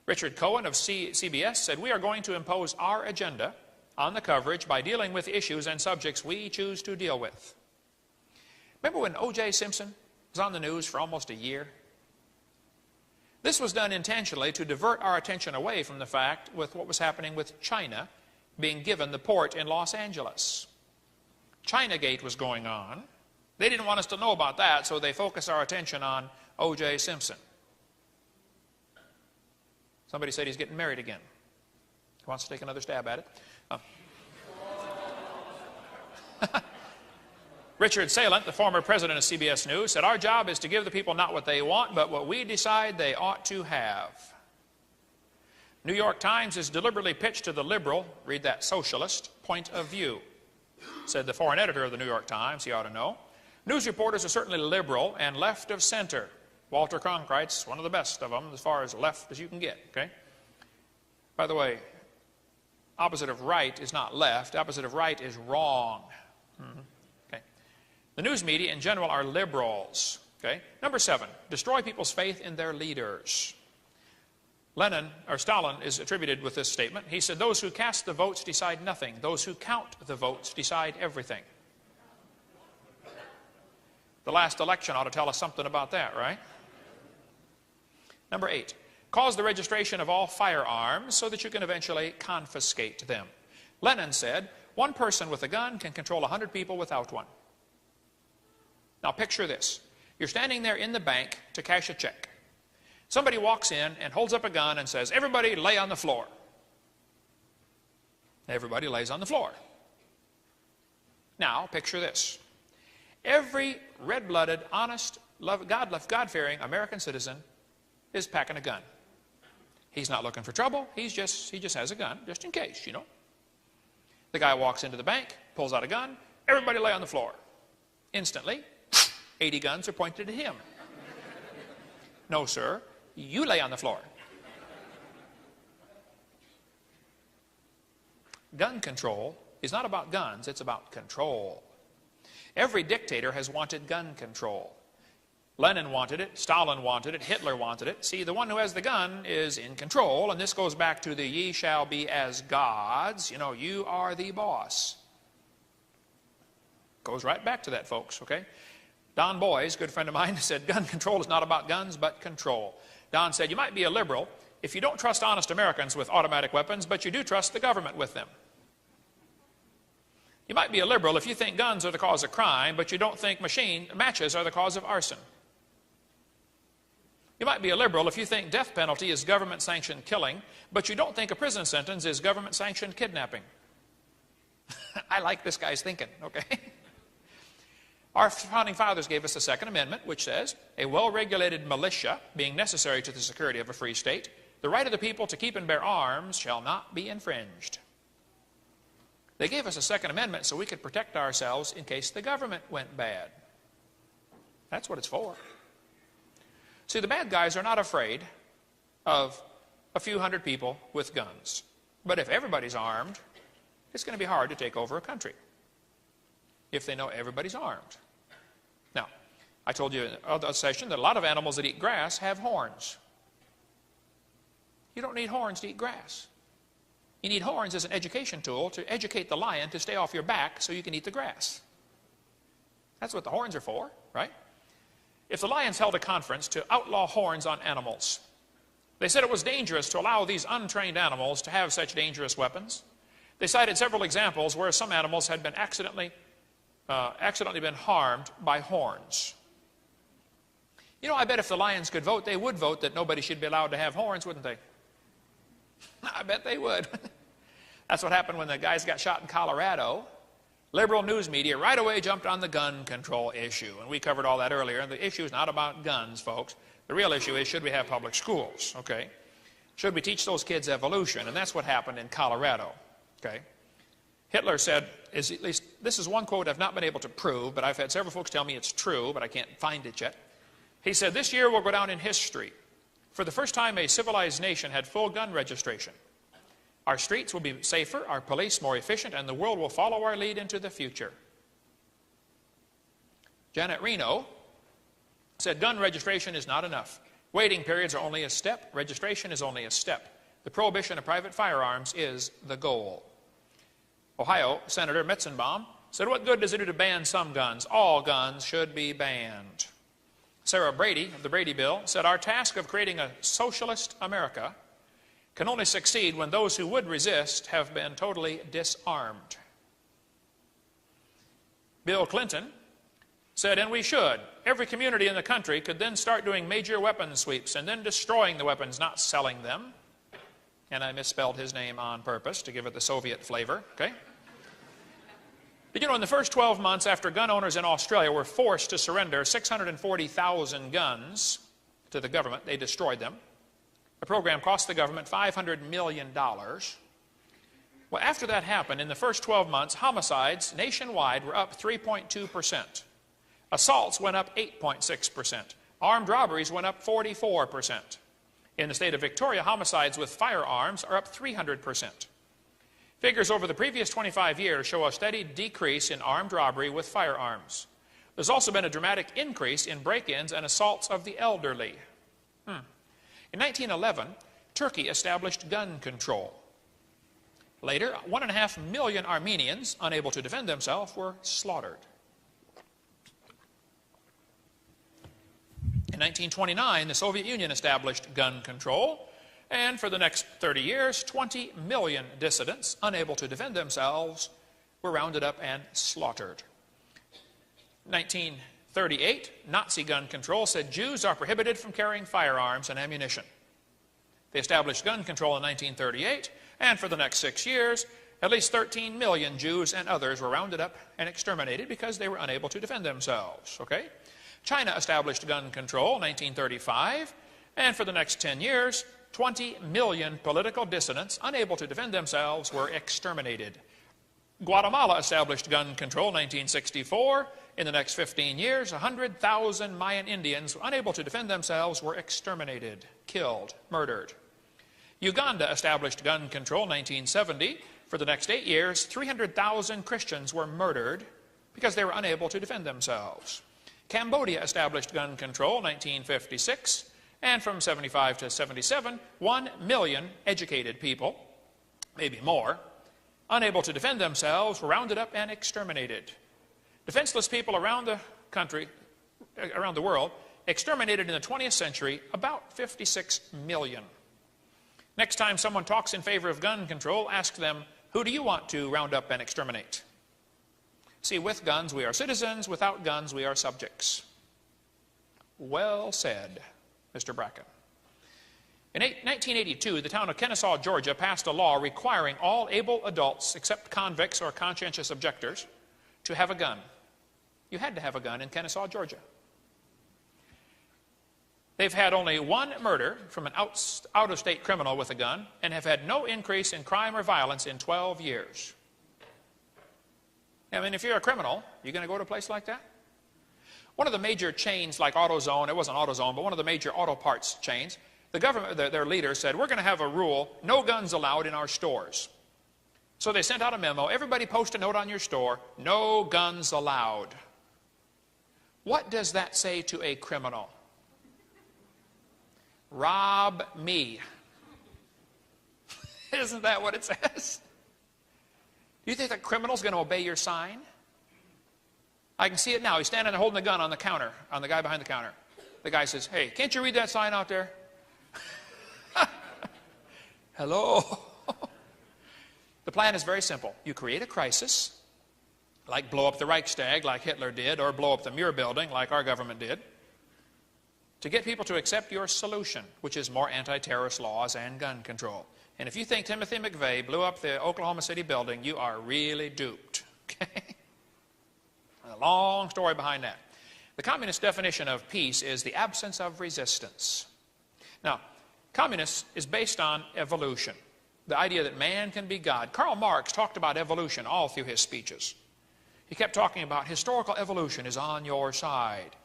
Richard Cohen of CBS said, "We are going to impose our agenda on the coverage by dealing with issues and subjects we choose to deal with." Remember when O.J. Simpson was on the news for almost a year? This was done intentionally to divert our attention away from the fact with what was happening with China being given the port in Los Angeles. Chinagate was going on. They didn't want us to know about that, so they focused our attention on O.J. Simpson. Somebody said he's getting married again. He wants to take another stab at it. Richard Salent, the former president of CBS News, said, "Our job is to give the people not what they want, but what we decide they ought to have." New York Times is deliberately pitched to the liberal, read that, socialist, point of view. Said the foreign editor of the New York Times, he ought to know. News reporters are certainly liberal and left of center. Walter Cronkite's one of the best of them, as far as left as you can get, okay? By the way, opposite of right is not left. Opposite of right is wrong. Okay. The news media in general are liberals. Okay. Number 7, destroy people's faith in their leaders. Stalin is attributed with this statement. He said, "Those who cast the votes decide nothing. Those who count the votes decide everything." The last election ought to tell us something about that, right? Number 8, cause the registration of all firearms so that you can eventually confiscate them. Lenin said, "One person with a gun can control 100 people without one." Now picture this. You're standing there in the bank to cash a check. Somebody walks in and holds up a gun and says, "Everybody lay on the floor." Everybody lays on the floor. Now picture this. Every red-blooded, honest, God-fearing American citizen is packing a gun. He's not looking for trouble. He just has a gun, just in case, you know. The guy walks into the bank, pulls out a gun. Everybody lay on the floor. Instantly, 80 guns are pointed at him. "No, sir, you lay on the floor." Gun control is not about guns, it's about control. Every dictator has wanted gun control. Lenin wanted it, Stalin wanted it, Hitler wanted it. See, the one who has the gun is in control, and this goes back to the "ye shall be as gods." You know, you are the boss. Goes right back to that, folks, okay? Don Boys, good friend of mine, said gun control is not about guns, but control. Don said, "You might be a liberal if you don't trust honest Americans with automatic weapons, but you do trust the government with them. You might be a liberal if you think guns are the cause of crime, but you don't think matches are the cause of arson. You might be a liberal if you think death penalty is government-sanctioned killing, but you don't think a prison sentence is government-sanctioned kidnapping." I like this guy's thinking, okay? Our founding fathers gave us the Second Amendment, which says, "A well-regulated militia being necessary to the security of a free state, the right of the people to keep and bear arms shall not be infringed." They gave us a Second Amendment so we could protect ourselves in case the government went bad. That's what it's for. See, the bad guys are not afraid of a few hundred people with guns. But if everybody's armed, it's going to be hard to take over a country if they know everybody's armed. Now, I told you in another session that a lot of animals that eat grass have horns. You don't need horns to eat grass. You need horns as an education tool to educate the lion to stay off your back so you can eat the grass. That's what the horns are for, right? If the lions held a conference to outlaw horns on animals, they said it was dangerous to allow these untrained animals to have such dangerous weapons. They cited several examples where some animals had been accidentally been harmed by horns. You know, I bet if the lions could vote, they would vote that nobody should be allowed to have horns, wouldn't they? I bet they would. That's what happened when the guys got shot in Colorado. Liberal news media right away jumped on the gun control issue, and we covered all that earlier. And the issue is not about guns, folks. The real issue is, should we have public schools, okay? Should we teach those kids evolution? And that's what happened in Colorado, okay? Hitler said, at least this is one quote I've not been able to prove, but I've had several folks tell me it's true, but I can't find it yet. He said, "This year will go down in history. For the first time, a civilized nation had full gun registration. Our streets will be safer, our police more efficient, and the world will follow our lead into the future." Janet Reno said, "Gun registration is not enough. Waiting periods are only a step. Registration is only a step. The prohibition of private firearms is the goal. Ohio Senator Metzenbaum said, what good does it do to ban some guns? All guns should be banned. Sarah Brady of the Brady Bill said, our task of creating a socialist America can only succeed when those who would resist have been totally disarmed. Bill Clinton said, and we should. Every community in the country could then start doing major weapons sweeps and then destroying the weapons, not selling them. And I misspelled his name on purpose to give it the Soviet flavor, okay? But you know, in the first 12 months after gun owners in Australia were forced to surrender 640,000 guns to the government, they destroyed them. The program cost the government $500 million. Well, after that happened, in the first 12 months, homicides nationwide were up 3.2%. Assaults went up 8.6%. Armed robberies went up 44%. In the state of Victoria, homicides with firearms are up 300%. Figures over the previous 25 years show a steady decrease in armed robbery with firearms. There's also been a dramatic increase in break-ins and assaults of the elderly. In 1911, Turkey established gun control. Later, 1.5 million Armenians, unable to defend themselves, were slaughtered. In 1929, the Soviet Union established gun control, and for the next 30 years, 20 million dissidents, unable to defend themselves, were rounded up and slaughtered. 1938, Nazi gun control said Jews are prohibited from carrying firearms and ammunition. They established gun control in 1938, and for the next 6 years, at least 13 million Jews and others were rounded up and exterminated because they were unable to defend themselves, okay? China established gun control in 1935, and for the next 10 years, 20 million political dissidents unable to defend themselves were exterminated. Guatemala established gun control in 1964. In the next 15 years, 100,000 Mayan Indians unable to defend themselves were exterminated, killed, murdered. Uganda established gun control in 1970. For the next 8 years, 300,000 Christians were murdered because they were unable to defend themselves. Cambodia established gun control in 1956, and from 75 to 77, 1 million educated people, maybe more, unable to defend themselves, were rounded up and exterminated. Defenseless people around the country, around the world, exterminated in the 20th century, about 56 million. Next time someone talks in favor of gun control, ask them, who do you want to round up and exterminate? See, with guns we are citizens, without guns we are subjects. Well said, Mr. Bracken. In 1982, the town of Kennesaw, Georgia, passed a law requiring all able adults, except convicts or conscientious objectors, to have a gun. You had to have a gun in Kennesaw, Georgia. They've had only one murder from an out-of-state criminal with a gun and have had no increase in crime or violence in 12 years. I mean, if you're a criminal, you're going to go to a place like that? One of the major chains like AutoZone, it wasn't AutoZone, but one of the major auto parts chains, the government, their leader said, we're going to have a rule, no guns allowed in our stores. So they sent out a memo, everybody post a note on your store, no guns allowed. What does that say to a criminal? Rob me. Isn't that what it says? Do you think that criminal's going to obey your sign? I can see it now. He's standing there holding the gun on the counter, on the guy behind the counter. The guy says, hey, can't you read that sign out there? Hello? The plan is very simple. You create a crisis, like blow up the Reichstag, like Hitler did, or blow up the Muir building, like our government did, to get people to accept your solution, which is more anti-terrorist laws and gun control. And if you think Timothy McVeigh blew up the Oklahoma City building, you are really duped. Okay? A long story behind that. The communist definition of peace is the absence of resistance. Now, communist is based on evolution, the idea that man can be God. Karl Marx talked about evolution all through his speeches. He kept talking about historical evolution is on your side.